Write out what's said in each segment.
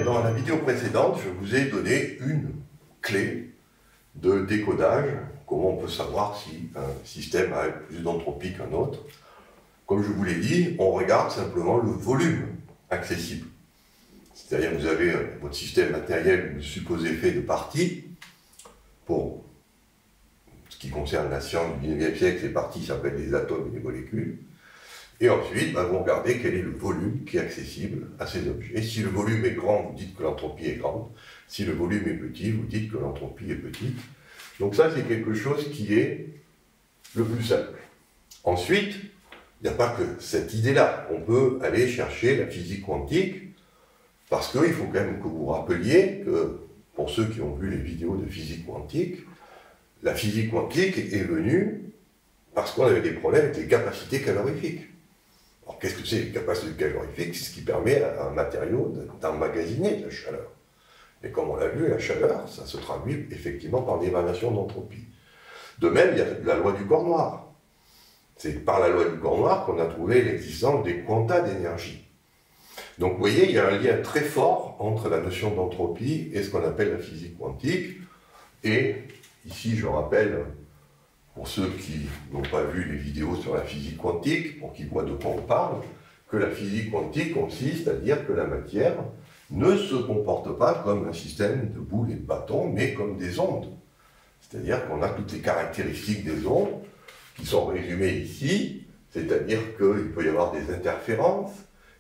Dans la vidéo précédente, je vous ai donné une clé de décodage, comment on peut savoir si un système a plus d'entropie qu'un autre. Comme je vous l'ai dit, on regarde simplement le volume accessible. C'est-à-dire que vous avez votre système matériel supposé fait de parties. Pour ce qui concerne la science du 19e siècle, ces parties s'appellent des atomes et des molécules. Et ensuite, vous regardez quel est le volume qui est accessible à ces objets. Si le volume est grand, vous dites que l'entropie est grande. Si le volume est petit, vous dites que l'entropie est petite. Donc ça, c'est quelque chose qui est le plus simple. Ensuite, il n'y a pas que cette idée-là. On peut aller chercher la physique quantique, parce qu'il faut quand même que vous vous rappeliez que, pour ceux qui ont vu les vidéos de physique quantique, la physique quantique est venue parce qu'on avait des problèmes avec les capacités calorifiques. Alors, qu'est-ce que c'est les capacités calorifiques? C'est ce qui permet à un matériau d'emmagasiner de la chaleur. Et comme on l'a vu, la chaleur, ça se traduit effectivement par des variations d'entropie. De même, il y a la loi du corps noir. C'est par la loi du corps noir qu'on a trouvé l'existence des quanta d'énergie. Donc vous voyez, il y a un lien très fort entre la notion d'entropie et ce qu'on appelle la physique quantique. Et ici, je rappelle, pour ceux qui n'ont pas vu les vidéos sur la physique quantique, pour qu'ils voient de quoi on parle, que la physique quantique consiste à dire que la matière ne se comporte pas comme un système de boules et de bâtons, mais comme des ondes. C'est-à-dire qu'on a toutes les caractéristiques des ondes qui sont résumées ici, c'est-à-dire qu'il peut y avoir des interférences,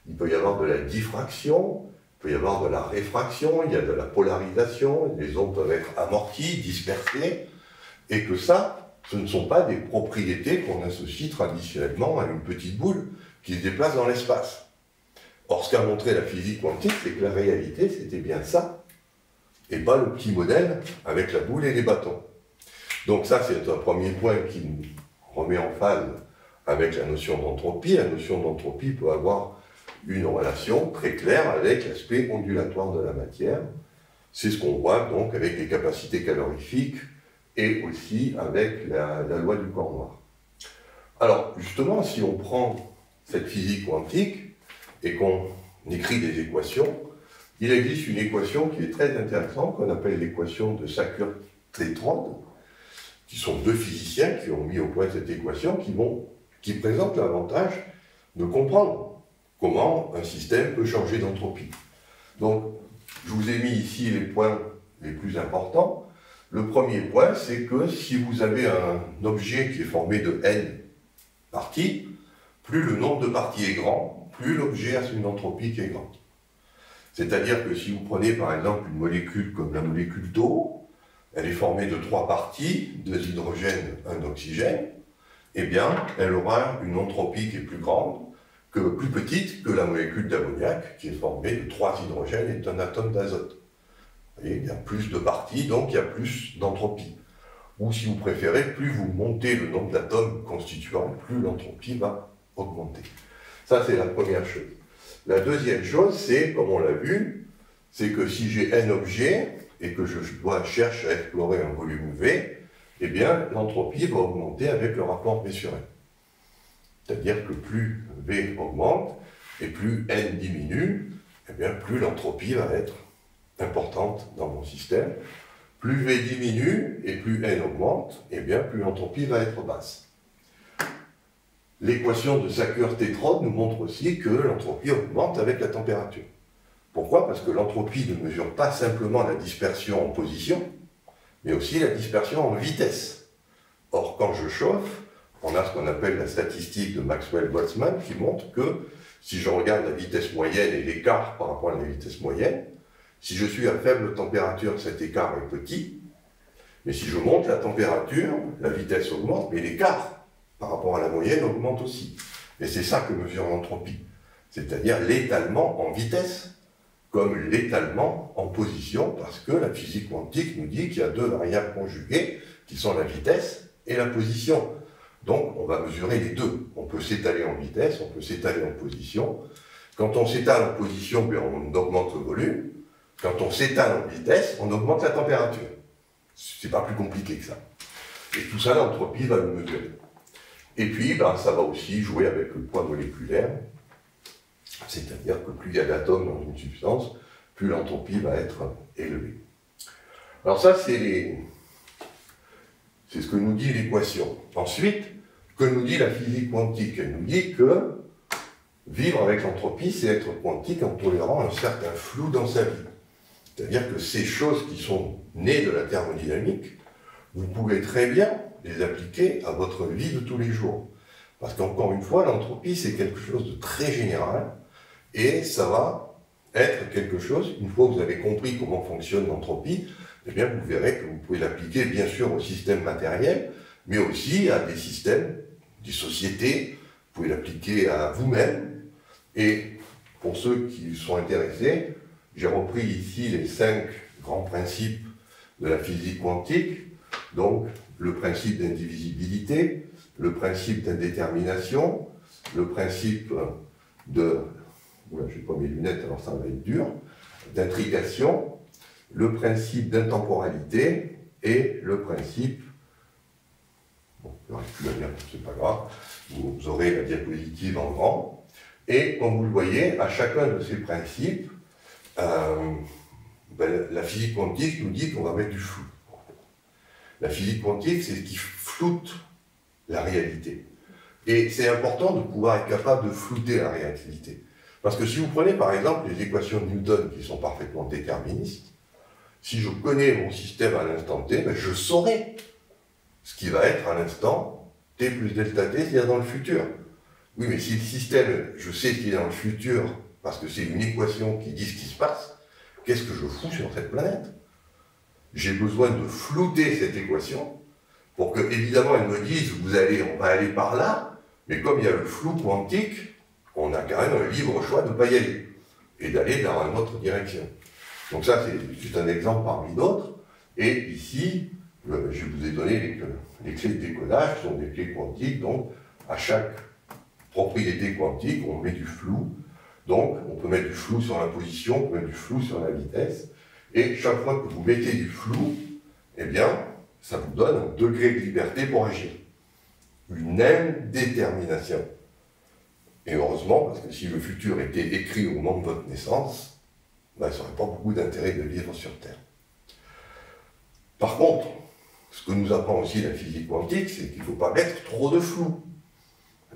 il peut y avoir de la diffraction, il peut y avoir de la réfraction, il y a de la polarisation, les ondes peuvent être amorties, dispersées, et que ça, ce ne sont pas des propriétés qu'on associe traditionnellement à une petite boule qui se déplace dans l'espace. Or, ce qu'a montré la physique quantique, c'est que la réalité, c'était bien ça, et pas le petit modèle avec la boule et les bâtons. Donc ça, c'est un premier point qui nous remet en phase avec la notion d'entropie. La notion d'entropie peut avoir une relation très claire avec l'aspect ondulatoire de la matière. C'est ce qu'on voit donc avec les capacités calorifiques, et aussi avec la loi du corps noir. Alors, justement, si on prend cette physique quantique et qu'on écrit des équations, il existe une équation qui est très intéressante, qu'on appelle l'équation de Sackur-Tetrode, qui sont deux physiciens qui ont mis au point cette équation, qui présente l'avantage de comprendre comment un système peut changer d'entropie. Donc, je vous ai mis ici les points les plus importants. Le premier point, c'est que si vous avez un objet qui est formé de n parties, plus le nombre de parties est grand, plus l'objet a une entropie qui est grande. C'est-à-dire que si vous prenez par exemple une molécule comme la molécule d'eau, elle est formée de 3 parties, 2 hydrogènes, 1 oxygène, eh bien, elle aura une entropie qui est plus grande, plus petite que la molécule d'ammoniac, qui est formée de 3 hydrogènes et d'un atome d'azote. Il y a plus de parties, donc il y a plus d'entropie. Ou si vous préférez, plus vous montez le nombre d'atomes constituants, plus l'entropie va augmenter. Ça, c'est la première chose. La deuxième chose, c'est, comme on l'a vu, c'est que si j'ai n objets et que je cherche à explorer un volume V, eh bien, l'entropie va augmenter avec le rapport V sur N. C'est-à-dire que plus V augmente et plus N diminue, eh bien, plus l'entropie va être importante dans mon système. Plus V diminue et plus N augmente, et bien plus l'entropie va être basse. L'équation de Sackur-Tetrode nous montre aussi que l'entropie augmente avec la température. Pourquoi? Parce que l'entropie ne mesure pas simplement la dispersion en position, mais aussi la dispersion en vitesse. Or, quand je chauffe, on a ce qu'on appelle la statistique de Maxwell-Boltzmann qui montre que si je regarde la vitesse moyenne et l'écart par rapport à la vitesse moyenne, si je suis à faible température, cet écart est petit, mais si je monte la température, la vitesse augmente, mais l'écart par rapport à la moyenne augmente aussi. Et c'est ça que mesure l'entropie, c'est-à-dire l'étalement en vitesse, comme l'étalement en position, parce que la physique quantique nous dit qu'il y a 2 variables conjuguées, qui sont la vitesse et la position. Donc on va mesurer les deux. On peut s'étaler en vitesse, on peut s'étaler en position. Quand on s'étale en position, on augmente le volume. Quand on s'étale en vitesse, on augmente la température. C'est pas plus compliqué que ça. Et tout ça, l'entropie va le mesurer. Et puis, ben, ça va aussi jouer avec le poids moléculaire. C'est-à-dire que plus il y a d'atomes dans une substance, plus l'entropie va être élevée. Alors ça, c'est ce que nous dit l'équation. Ensuite, que nous dit la physique quantique? Elle nous dit que vivre avec l'entropie, c'est être quantique en tolérant un certain flou dans sa vie. C'est-à-dire que ces choses qui sont nées de la thermodynamique, vous pouvez très bien les appliquer à votre vie de tous les jours. Parce qu'encore une fois, l'entropie, c'est quelque chose de très général, et ça va être quelque chose, une fois que vous avez compris comment fonctionne l'entropie, eh bien vous verrez que vous pouvez l'appliquer bien sûr au système matériel, mais aussi à des systèmes, des sociétés, vous pouvez l'appliquer à vous-même, et pour ceux qui sont intéressés, j'ai repris ici les 5 grands principes de la physique quantique, donc le principe d'indivisibilité, le principe d'indétermination, le principe de... Oula, je n'ai pas mes lunettes, alors ça va être dur, d'intrication, le principe d'intemporalité et le principe... Bon, je n'arrive plus à lire, c'est pas grave, vous aurez la diapositive en grand, et comme vous le voyez, à chacun de ces principes, la physique quantique nous dit qu'on va mettre du flou. La physique quantique, c'est ce qui floute la réalité. Et c'est important de pouvoir être capable de flouter la réalité. Parce que si vous prenez par exemple les équations de Newton qui sont parfaitement déterministes, si je connais mon système à l'instant t, ben je saurai ce qui va être à l'instant t plus delta t, c'est-à-dire dans le futur. Oui, mais si le système, je sais ce qu'il est dans le futur, parce que c'est une équation qui dit ce qui se passe, qu'est-ce que je fous sur cette planète? J'ai besoin de flouter cette équation pour que, évidemment, elle me dise, on va aller par là, mais comme il y a le flou quantique, on a quand même un libre choix de ne pas y aller, et d'aller dans une autre direction. Donc ça, c'est juste un exemple parmi d'autres, et ici, je vous ai donné les clés de décodage, qui sont des clés quantiques, donc à chaque propriété quantique, on met du flou, donc on peut mettre du flou sur la position, on peut mettre du flou sur la vitesse, et chaque fois que vous mettez du flou, eh bien, ça vous donne un degré de liberté pour agir. Une indétermination. Et heureusement, parce que si le futur était écrit au moment de votre naissance, ben, ça n'aurait pas beaucoup d'intérêt de vivre sur Terre. Par contre, ce que nous apprend aussi la physique quantique, c'est qu'il ne faut pas mettre trop de flou.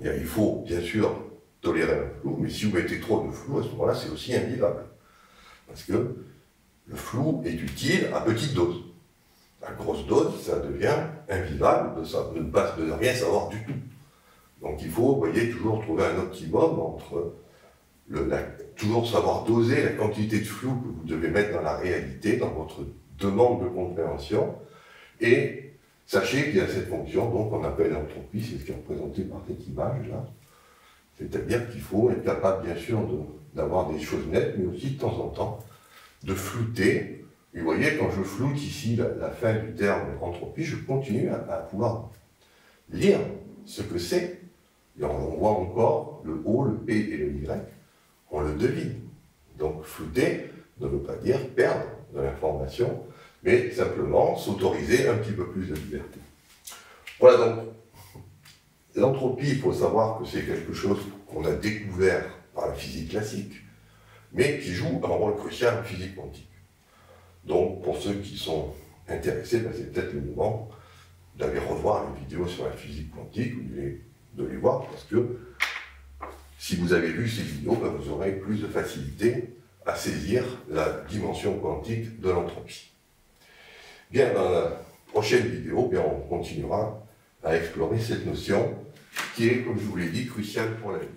Il faut, bien sûr, tolérer un flou, mais si vous mettez trop de flou, à ce moment-là, c'est aussi invivable. Parce que le flou est utile à petite dose. À grosse dose, ça devient invivable de ne rien savoir du tout. Donc il faut, vous voyez, toujours trouver un optimum entre toujours savoir doser la quantité de flou que vous devez mettre dans la réalité, dans votre demande de compréhension, et sachez qu'il y a cette fonction, donc qu'on appelle l'entropie, c'est ce qui est représenté par cette image-là. C'est-à-dire qu'il faut être capable, bien sûr, d'avoir des choses nettes, mais aussi de temps en temps, de flouter. Et vous voyez, quand je floute ici la fin du terme entropie, je continue à pouvoir lire ce que c'est. Et on voit encore le O, le P et le Y, on le devine. Donc flouter ne veut pas dire perdre de l'information, mais simplement s'autoriser un petit peu plus de liberté. Voilà donc, l'entropie, il faut savoir que c'est quelque chose qu'on a découvert par la physique classique, mais qui joue un rôle crucial en physique quantique. Donc, pour ceux qui sont intéressés, ben, c'est peut-être le moment d'aller revoir les vidéos sur la physique quantique, ou de les voir, parce que si vous avez vu ces vidéos, ben, vous aurez plus de facilité à saisir la dimension quantique de l'entropie. Bien, dans la prochaine vidéo, bien, on continuera à explorer cette notion qui est, comme je vous l'ai dit, cruciale pour la vie.